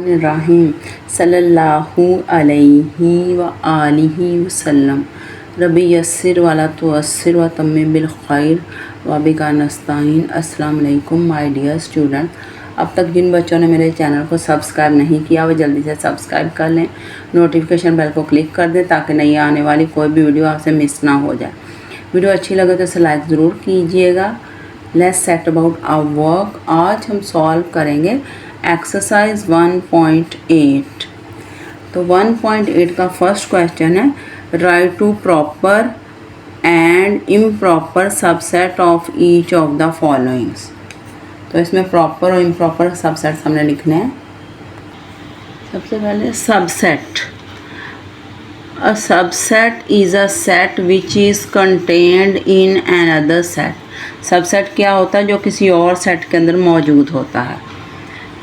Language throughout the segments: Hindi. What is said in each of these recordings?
रहीम सल्लल्लाहु अलैहि व आलिहि वसल्लम। रब्बी यस्सिर वला तुअस्सिर व तम्मिम बिल खैर व बिका नस्ताईन। अस्सलाम वालेकुम माय डियर स्टूडेंट। अब तक जिन बच्चों ने मेरे चैनल को सब्सक्राइब नहीं किया वो जल्दी से सब्सक्राइब कर लें, नोटिफिकेशन बेल को क्लिक कर दें ताकि नई आने वाली कोई भी वीडियो आपसे मिस ना हो जाए। वीडियो अच्छी लगे तो इसे लाइक ज़रूर कीजिएगा। Let's set about our work. आज हम सॉल्व करेंगे एक्सरसाइज 1.8। तो 1.8 का फर्स्ट क्वेश्चन है, write to proper and improper subset of each of the followings. तो इसमें प्रॉपर और इम्प्रॉपर सबसेट्स हमने लिखने हैं। सबसे पहले subset. A subset is a set which is contained in another set. Subset क्या होता है? जो किसी और सेट के अंदर मौजूद होता है।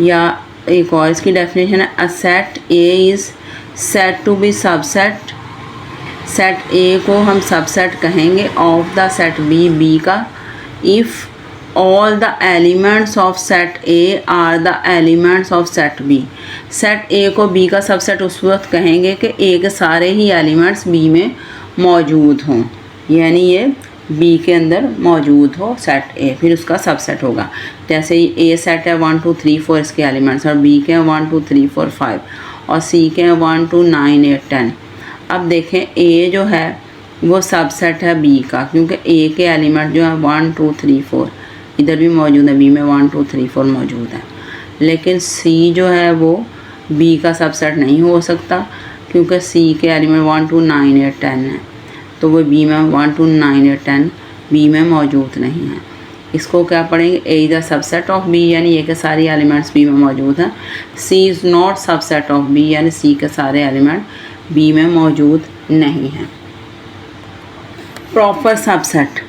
या एक और इसकी डेफिनेशन है, a set A is said to be subset। Set A को हम सबसेट कहेंगे of the set B, B का, if all the elements of set A are the elements of set B। Set A को B का सबसेट उस वक्त कहेंगे कि A के सारे ही एलिमेंट्स B में मौजूद हों, यानी ये B के अंदर मौजूद हो सेट A, फिर उसका सबसेट होगा। जैसे ही A सेट है 1 2 3 4 इसके एलिमेंट्स, और B के हैं 1 2 3 4 5, और C के हैं 1 2 9 8 10। अब देखें A जो है वो सबसेट है B का, क्योंकि A के एलिमेंट जो है 1 2 3 4 इधर भी मौजूद है, B में 1 2 3 4 मौजूद है। लेकिन C जो है वो B का सबसेट नहीं हो सकता, क्योंकि C के एलिमेंट 1 2 9 8 10 है, तो वो B में 1 2 9 8 10 B में मौजूद नहीं है। इसको क्या पढ़ेंगे? A is the subset of B, यानी A के सारे एलिमेंट्स B में मौजूद हैं। C is not subset of B, यानी C के सारे एलिमेंट B में मौजूद नहीं हैं। Proper subset.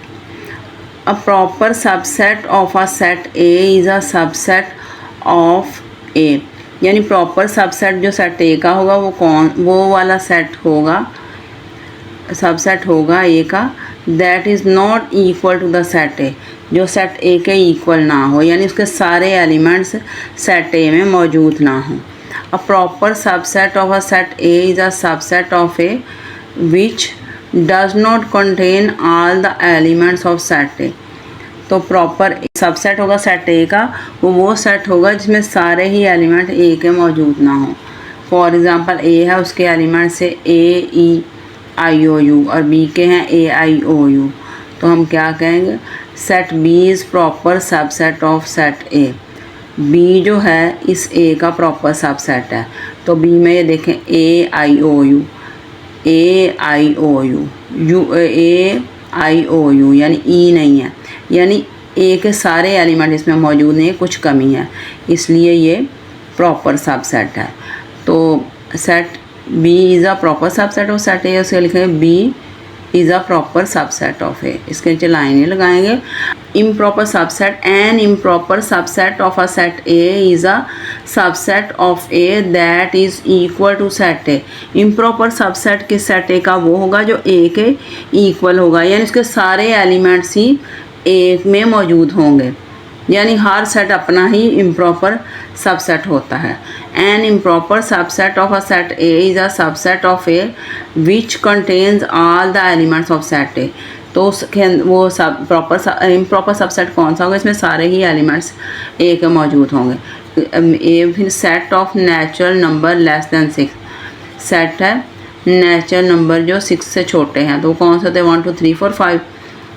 A proper subset of a set A is a subset of A। यानी प्रॉपर सबसेट जो सेट A का होगा वो वाला सेट होगा, सबसेट होगा A का, that is not equal to the set A, जो सेट A के इक्वल ना हो, यानी उसके सारे एलिमेंट्स सेट A में मौजूद ना हों। A proper subset of a set A is a subset of A which does not contain all the elements of set A। तो प्रॉपर सबसेट होगा सेट A का, वो सेट होगा जिसमें सारे ही एलिमेंट A के मौजूद ना हो। फॉर एग्ज़ाम्पल A है, उसके एलिमेंट से A E I O U, और B के हैं A I O U, तो हम क्या कहेंगे? Set B is proper subset of set A। B जो है इस A का प्रॉपर सबसेट है। तो B में ये देखें A I O U, A I O U, A I O U, यानी E नहीं है, यानी A के सारे एलिमेंट इसमें मौजूद नहीं, कुछ कमी है, इसलिए ये प्रॉपर सबसेट है। तो set B is a proper subset of set A, उसके लिखेंगे B is a proper subset of A। इसके नीचे लाइनें लगाएंगे। Improper subset, an improper subset of a set A is a subset of A that is equal to set A। Improper subset किस सेट A का? वो होगा जो A के इक्वल होगा, यानी उसके सारे एलिमेंट्स ही A में मौजूद होंगे, यानी हर सेट अपना ही इम्प्रॉपर सबसेट होता है। An improper subset of a set A is a subset of A which contains all the elements of set A। तो उसके वो सब प्रॉपर इम्प्रॉपर सबसेट कौन सा होगा? इसमें सारे ही एलिमेंट्स A के मौजूद होंगे। A फिर set of natural number less than 6। Set है नेचुरल नंबर जो 6 से छोटे हैं, तो कौन से होते हैं? 1 2 3 4 5।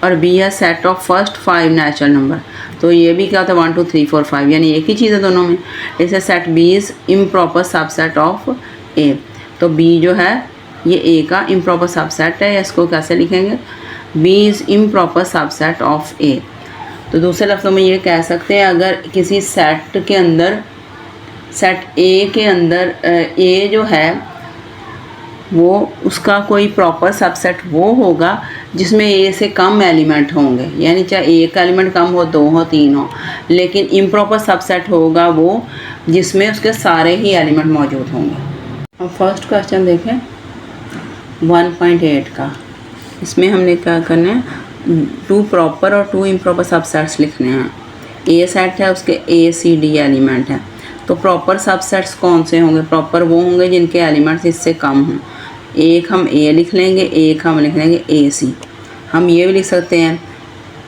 और B है set of first 5 natural number, तो ये भी क्या होता है? 1 2 3 4 5, यानी एक ही चीज़ है दोनों में। इसे set B is improper subset of A। तो B जो है ये A का इम्प्रॉपर सबसेट है, इसको कैसे लिखेंगे? B is improper subset of A। तो दूसरे लफ्ज़ों में ये कह सकते हैं, अगर किसी सेट के अंदर, सेट A के अंदर A जो है वो उसका कोई प्रॉपर सबसेट वो होगा जिसमें A से कम एलिमेंट होंगे, यानी चाहे एक एलिमेंट कम हो, 2 हो, 3 हो, लेकिन इम्प्रॉपर सबसेट होगा वो जिसमें उसके सारे ही एलिमेंट मौजूद होंगे। अब फर्स्ट क्वेश्चन देखें 1.8 का। इसमें हमने क्या करना है? 2 प्रॉपर और 2 इम्प्रॉपर सबसेट्स लिखने हैं। A सेट है, उसके A C D एलिमेंट हैं, तो प्रॉपर सबसेट्स कौन से होंगे? प्रॉपर वो होंगे जिनके एलिमेंट्स इससे कम हों। एक हम ए लिख लेंगे, एक हम लिख लेंगे ए सी। हम ये भी लिख सकते हैं,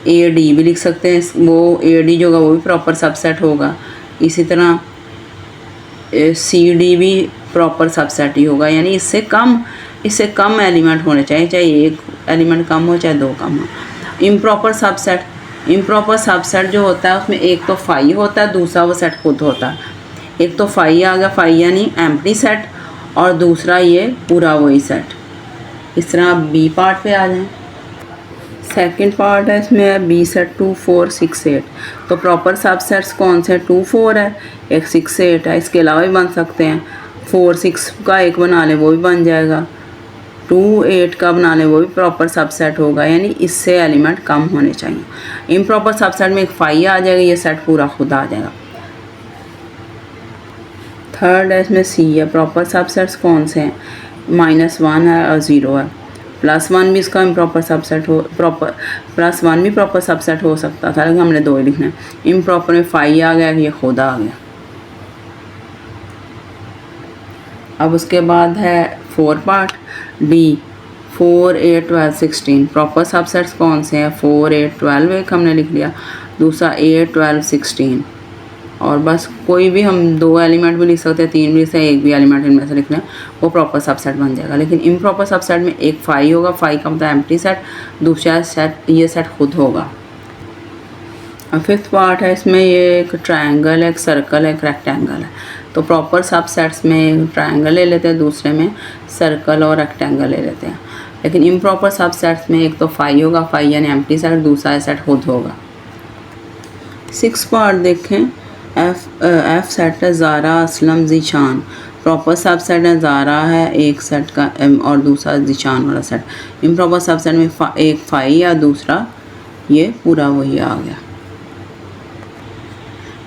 ए डी भी लिख सकते हैं, वो ए डी जो होगा वो भी प्रॉपर सबसेट होगा। इसी तरह सी डी भी प्रॉपर सबसेट ही होगा, यानी इससे कम एलिमेंट होने चाहिए, चाहे एक एलिमेंट कम हो चाहे दो कम हो। इम्प्रॉपर सबसेट जो होता है उसमें एक तो फाई होता है, दूसरा वो सेट खुद होता है। एक तो फाई आ गया, फाई यानी एम्प्टी सेट, और दूसरा ये पूरा वही सेट। इस तरह आप बी पार्ट पे आ जाएं। सेकंड पार्ट है, इसमें है बी सेट 2 4 6 8। तो प्रॉपर सबसेट्स कौन से? 2 4 है, एक 6 8 है। इसके अलावा भी बन सकते हैं, 4 6 का एक बना लें वो भी बन जाएगा, 2 8 का बना लें वो भी प्रॉपर सबसेट होगा, यानी इससे एलिमेंट कम होने चाहिए। इम्प्रॉपर सबसेट में एक फाई आ जाएगा, ये सेट पूरा खुद आ जाएगा। थर्ड है, इसमें सी है। प्रॉपर सबसेट्स कौन से हैं? -1 है और 0 है। +1 भी इसका इम्प्रॉपर सबसेट हो, +1 भी प्रॉपर सबसेट हो सकता था, लेकिन हमने 2 ही लिखना है। इम्प्रॉपर में फाई आ गया, ये खुद आ गया। अब उसके बाद है 4 पार्ट, डी 4 8 12 16। प्रॉपर सबसेट्स कौन से हैं? 4 8 12 एक हमने लिख लिया, दूसरा 8 12 16। और बस कोई भी हम 2 एलिमेंट भी लिख सकते हैं, 3 भी लिख सकते हैं, एक भी एलिमेंट इनमें से लिख लें, वो प्रॉपर सबसेट बन जाएगा। लेकिन इम्प्रॉपर सबसेट में एक फाई होगा, फाई का मतलब एम्प्टी सेट, दूसरा सेट ये सेट खुद होगा। और फिफ्थ पार्ट है, इसमें ये एक ट्रायंगल है, एक सर्कल है, एक रेक्टेंगल है। तो प्रॉपर सबसेट्स में ट्रायंगल ले लेते हैं, दूसरे में सर्कल और रेक्टेंगल ले लेते हैं। लेकिन इम्प्रॉपर सबसेट्स में एक तो फाई होगा, फाई यानी एम्प्टी सेट, दूसरा सेट खुद होगा। 6 पार्ट देखें, एफ सेट है ज़ारा असलम ज़ीशान। प्रॉपर सबसेट है ज़ारा है एक सेट का, और दूसरा ज़ीशान वाला सेट। इम्प्रॉपर सबसेट में एक फाई या दूसरा ये पूरा वही आ गया।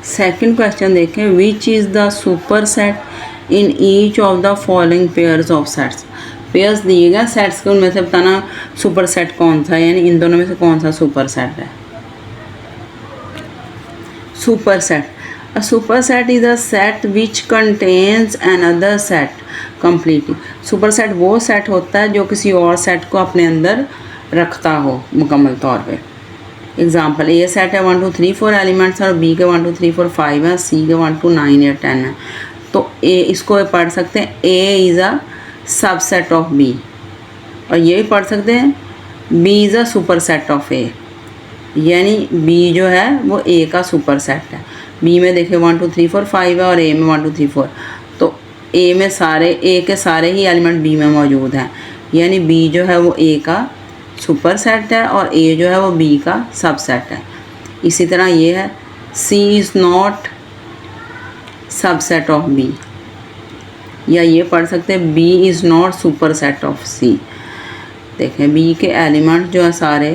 सेकंड क्वेश्चन देखें, which is the super set in each of the following pairs of sets. Pairs दिए गए सेट्स के, उनमें से बताना सुपर सेट कौन सा, यानी इन दोनों में से कौन सा सुपर सेट है। Super set, a superset is a set which contains another set completely। Super set वो सेट होता है जो किसी और सेट को अपने अंदर रखता हो मुकम्मल तौर पे। एग्जाम्पल, ए सेट है 1 2 3 4 एलिमेंट्स और बी के 1 2 3 4 5 है, सी के 1 2 9 8 10 है। तो ए इसको पढ़ सकते हैं A is a subset of B, और ये भी पढ़ सकते हैं B is a superset of A, यानी बी जो है वो ए का सुपर सेट है। बी में देखिए 1 2 3 4 5 है और ए में 1 2 3 4, तो ए में ए के सारे ही एलिमेंट बी में मौजूद हैं, यानी बी जो है वो ए का सुपर सेट है और ए जो है वो बी का सबसेट है। इसी तरह ये है C is not subset of B, या ये पढ़ सकते हैं B is not superset of C. देखें बी के एलिमेंट जो है सारे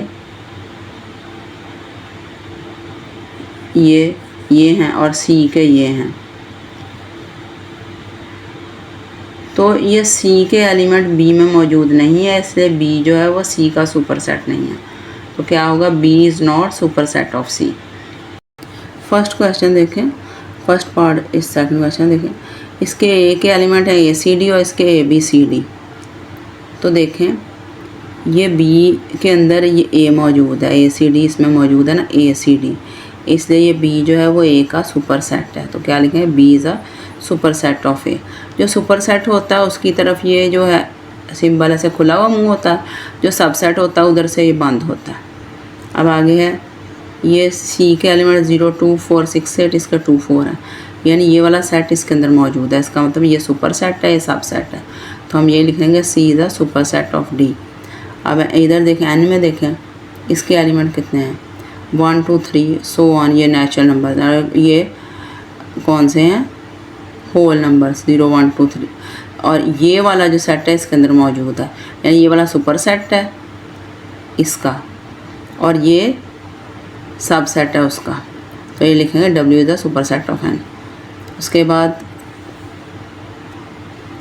ये हैं और सी के ये हैं, तो ये सी के एलिमेंट बी में मौजूद नहीं है, इसलिए बी जो है वो सी का सुपर सेट नहीं है। तो क्या होगा, B is not superset of C. First question देखें, फर्स्ट पार्ट इस सेकंड क्वेश्चन देखें, इसके ए के एलिमेंट है ए सी डी और इसके ए बी सी डी। तो देखें ये बी के अंदर ये ए मौजूद है, ए सी डी इसमें मौजूद है ना, ए सी डी, इसलिए ये बी जो है वो ए का सुपर सेट है। तो क्या लिखेंगे, B is a superset of A. जो सुपर सेट होता है उसकी तरफ ये जो है सिंबल ऐसे खुला हुआ मुंह होता है, जो सबसेट होता है उधर से ये बंद होता है। अब आगे है ये सी के एलिमेंट 0 2 4 6 8, इसका 2 4 है, यानी ये वाला सेट इसके अंदर मौजूद है, इसका मतलब ये सुपर सेट है, ये सबसेट है। तो हम ये लिखेंगे C is a superset of D. अब इधर देखें एन में देखें इसके एलिमेंट कितने हैं, 1 2 3 सो ऑन, ये नेचुरल नंबर, ये कौन से हैं, होल नंबर्स 0 1 2 3, और ये वाला जो सेट है इसके अंदर मौजूद है, यानी ये वाला सुपर सेट है इसका और ये सब सेट है उसका। तो ये लिखेंगे W is the superset of N. उसके बाद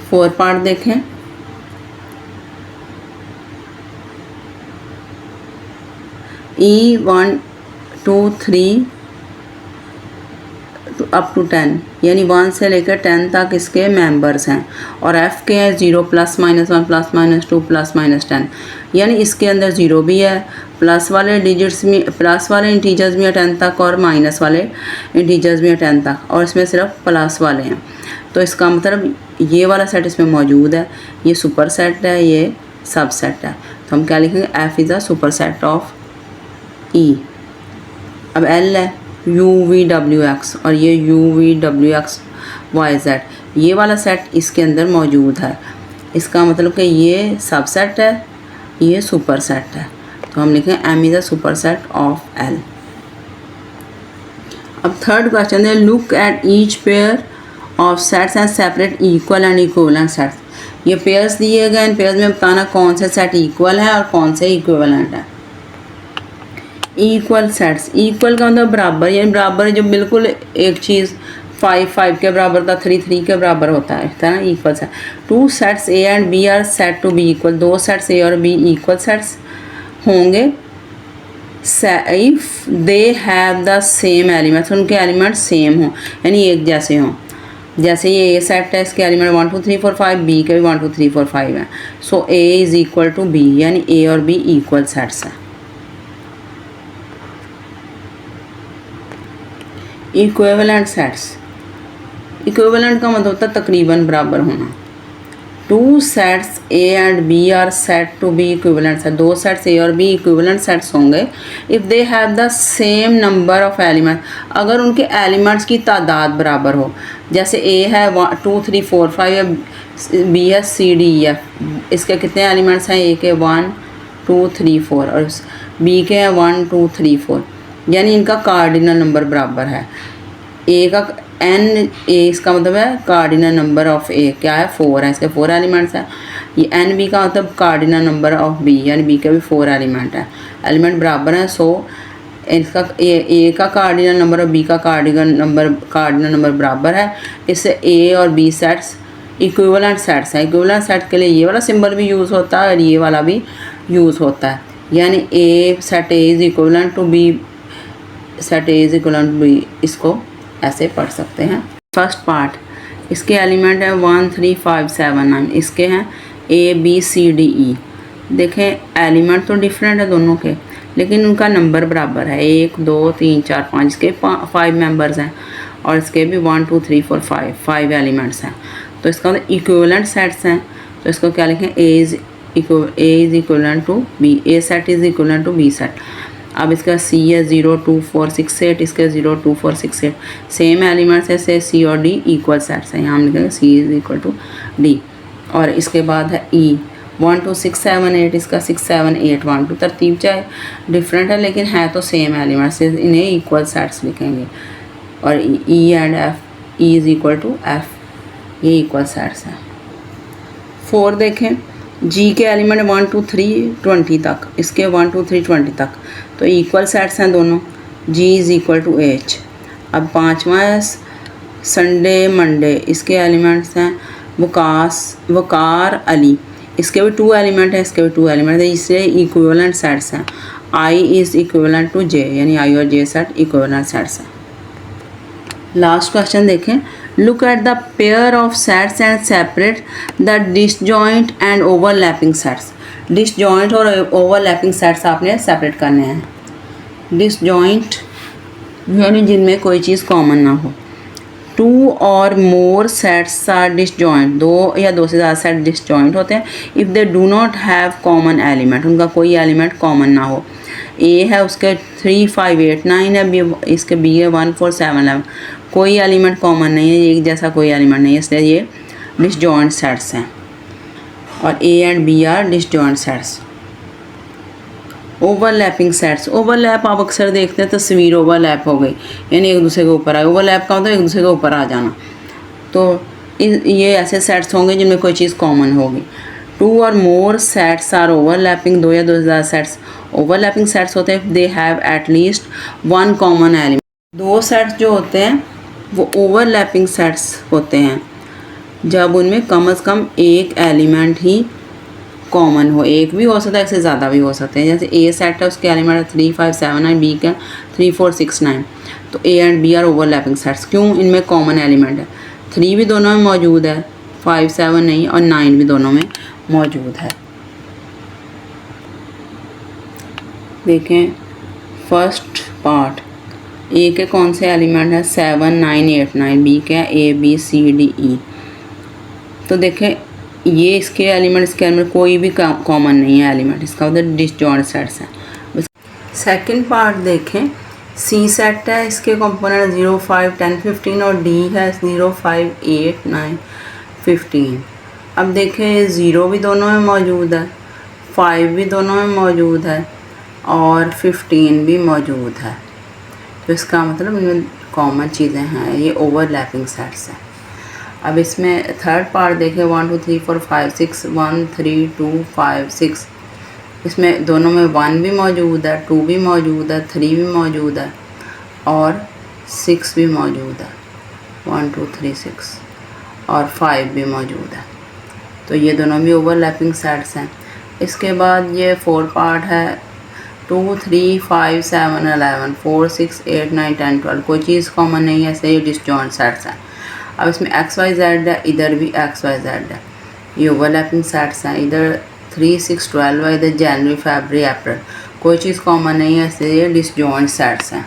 4 पार्ट देखें, E 1 2 3 अप टू 10 यानी 1 से लेकर 10 तक इसके मेंबर्स हैं, और एफ़ के हैं 0 +-1 +-2 +-10 यानी इसके अंदर 0 भी है, प्लस वाले डिजिट्स में प्लस वाले इंटीजर्स में 10 तक और माइनस वाले इंटीजर्स में 10 तक, और इसमें सिर्फ प्लस वाले हैं। तो इसका मतलब ये वाला सेट इसमें मौजूद है, ये सुपर सेट है, ये सब सेट है। तो हम क्या लिखेंगे, F is a superset of E. अब एल है UVWX और ये UVWX YZ, ये वाला सेट इसके अंदर मौजूद है। इसका मतलब कि ये सब सेट है, ये सुपर सेट है। तो हम लिखें M is a superset of L। अब थर्ड क्वेश्चन है, look at each pair of sets and separate equal and equivalent sets. ये पेयर्स दिए गए, इन पेयर्स में बताना कौन से सेट इक्वल है और कौन से इक्विवेलेंट है। इक्वल सेट्स, इक्वल का मतलब बराबर, यानी बराबर जो बिल्कुल एक चीज़ 5 के बराबर का 3 के बराबर होता है ना, equal set. 2 sets A and B are set to be equal, 2 sets A और बी इक्वल सेट्स होंगे if they have the same elements, उनके एलिमेंट सेम हों यानी एक जैसे हों। जैसे ये ए सेट है, इसके एलिमेंट 1 2 3 4 5, बी के भी 1 2 3 4 5 हैं। So A is equal to B, यानी ए और बी इक्वल सेट्स हैं। इक्विवेलेंट सेट्स, इक्विवेलेंट का मतलब होता है तकरीबन बराबर होना। 2 sets A and B are set to be equivalent set, 2 sets A और बी इक्विवेलेंट सेट्स होंगे if they have the same number of element, अगर उनके एलिमेंट्स की तादाद बराबर हो। जैसे ए है 2 3 4 5 है, बी है C D E F, इसके कितने एलिमेंट्स हैं, ए के 1 2 3 4 और बी के हैं 1 2 3 4, यानी इनका कार्डिनल नंबर बराबर है। ए का एन, ए इसका मतलब है कार्डिनल नंबर ऑफ ए क्या है, 4 है, इसके 4 एलिमेंट्स हैं। ये एन बी का मतलब कार्डिनल नंबर ऑफ बी, यानी बी के भी 4 एलिमेंट है, एलिमेंट बराबर हैं। सो इसका ए का कार्डिनल नंबर और बी का कार्डिनल नंबर बराबर है। इससे ए और बी सेट्स इक्विवेलेंट सेट्स हैं। इक्विवेलेंट सेट के लिए ये वाला सिंबल भी यूज़ होता है और ये वाला भी यूज़ होता है, यानी A set A is equivalent to B set A is equal to B, इसको ऐसे पढ़ सकते हैं। फर्स्ट पार्ट, इसके एलिमेंट है 1 3 5 7 9, इसके हैं A B C D E। देखें एलिमेंट तो डिफरेंट है दोनों के, लेकिन उनका नंबर बराबर है, 1 2 3 4 5, इसके 5 मेंबर्स हैं और इसके भी 1 2 3 4 5 एलिमेंट्स हैं। तो इसका मतलब इक्विवेलेंट सेट्स हैं। तो इसको क्या लिखें, A is equivalent to B, A set is equivalent to B set. अब इसका C है 0 2 4 6 8, इसके 0 2 4 6 8, सेम एलिमेंट्स है, से C और D इक्वल सेट्स हैं। यहाँ हम लिखेंगे C is equal to D। और इसके बाद है E 1 2 6 7 8, इसका 6 7 8 1 2, तरतीब चाहे डिफरेंट है लेकिन है तो सेम एलिमेंट्स, इन्हें इक्वल सेट्स लिखेंगे। और E and F, E is equal to F, ये इक्वल सेट्स हैं। 4 देखें, G के एलिमेंट 1 2 3 20 तक, इसके 1 2 3 20 तक, तो इक्वल सेट्स हैं दोनों। G is equal to H। अब 5वां है संडे मंडे, इसके एलिमेंट्स हैं वकार अली, इसके भी 2 एलिमेंट हैं, इसके भी 2 एलिमेंट हैं, इससे इक्विवेलेंट सेट्स हैं। I is equivalent to J, यानी I और J सेट इक्विवेलेंट सेट्स हैं। लास्ट क्वेश्चन देखें, look at the pair of sets and separate the disjoint and overlapping sets. Disjoint और ओवरलैपिंग सेट्स आपने सेपरेट करने हैं। डिसजॉइंट यानी जिनमें कोई चीज़ कॉमन ना हो। 2 और मोर सेट्स आर डिसजॉइंट, 2 या 2 से ज़्यादा सेट डिसजॉइंट होते हैं if they do not have common element, उनका कोई एलिमेंट कॉमन ना हो। ए है उसके 3 5 8 9 है, बी इसके बी है 1 4 7 11, कोई एलिमेंट कॉमन नहीं है, एक जैसा कोई एलिमेंट नहीं है, इसलिए ये डिसजॉइंट सेट्स हैं। और A and B are disjoint sets. Overlapping sets, overlap आप अक्सर देखते हैं, तस्वीर ओवरलैप हो गई यानी एक दूसरे के ऊपर आए, ओवरलैप का मतलब एक दूसरे के ऊपर आ जाना। तो ये ऐसे सेट्स होंगे जिनमें कोई चीज़ कॉमन होगी। 2 और मोर सेट्स आर ओवरलैपिंग, 2 या 2 से ज़्यादा सेट्स ओवरलैपिंग सेट्स होते हैं, they have at least 1 common element. 2 sets जो होते हैं वो ओवरलैपिंग सेट्स होते हैं जब उनमें कम से कम एक एलिमेंट ही कॉमन हो, एक भी हो सकता है, इससे ज़्यादा भी हो सकते हैं। जैसे ए सेट है, उसके एलिमेंट है 3 5 7 9, बी का 3 4 6 9, तो A and B are overlapping sets. क्यों? इनमें कॉमन एलिमेंट है, 3 भी दोनों में मौजूद है, 5 7 नहीं, और 9 भी दोनों में मौजूद है। देखें फर्स्ट पार्ट, ए के कौन से एलिमेंट है 7 9 8 9, बी के A B C D E. तो देखें ये इसके एलिमेंट कोई भी कॉमन नहीं है एलिमेंट, इसका उधर डिसजॉइंट सेट्स हैं। सेकंड पार्ट देखें, सी सेट है, इसके कंपोनेंट 0 5 10 15 और डी है 0 5 8 9 15। अब देखें 0 भी दोनों में मौजूद है, 5 भी दोनों में मौजूद है और 15 भी मौजूद है। तो इसका मतलब इनमें कॉमन चीज़ें हैं, ये ओवरलैपिंग सेट्स हैं। अब इसमें थर्ड पार्ट देखें 1 2 3 4 5 6 1 3 2 5 6। इसमें दोनों में 1 भी मौजूद है, 2 भी मौजूद है, 3 भी मौजूद है और 6 भी मौजूद है, 1 2 3 6 और 5 भी मौजूद है। तो ये दोनों भी ओवरलैपिंग सेट्स हैं। इसके बाद ये फोर्थ पार्ट है 2 3 5 7 11 4 6 8 9 10 12, कोई चीज़ कॉमन नहीं है, ऐसे ये डिसजॉइंट सेट्स हैं। अब इसमें एक्स वाई जेड है, इधर भी एक्स वाई जेड है, ये ओवरलैपिंग सेट्स हैं। इधर 3 6 12 है, इधर जनवरी फरवरी अप्रैल, कोई चीज़ कॉमन नहीं है, ऐसे ये डिसजॉइंट सेट्स हैं।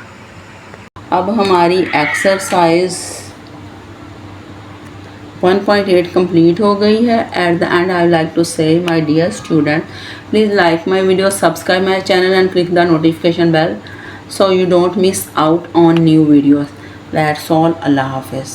अब हमारी एक्सरसाइज 1.8 कंप्लीट हो गई है। At the end I like to say my dear student, please like my video, subscribe my channel and click the notification bell so you don't miss out on new videos. That's all. Allah Hafiz.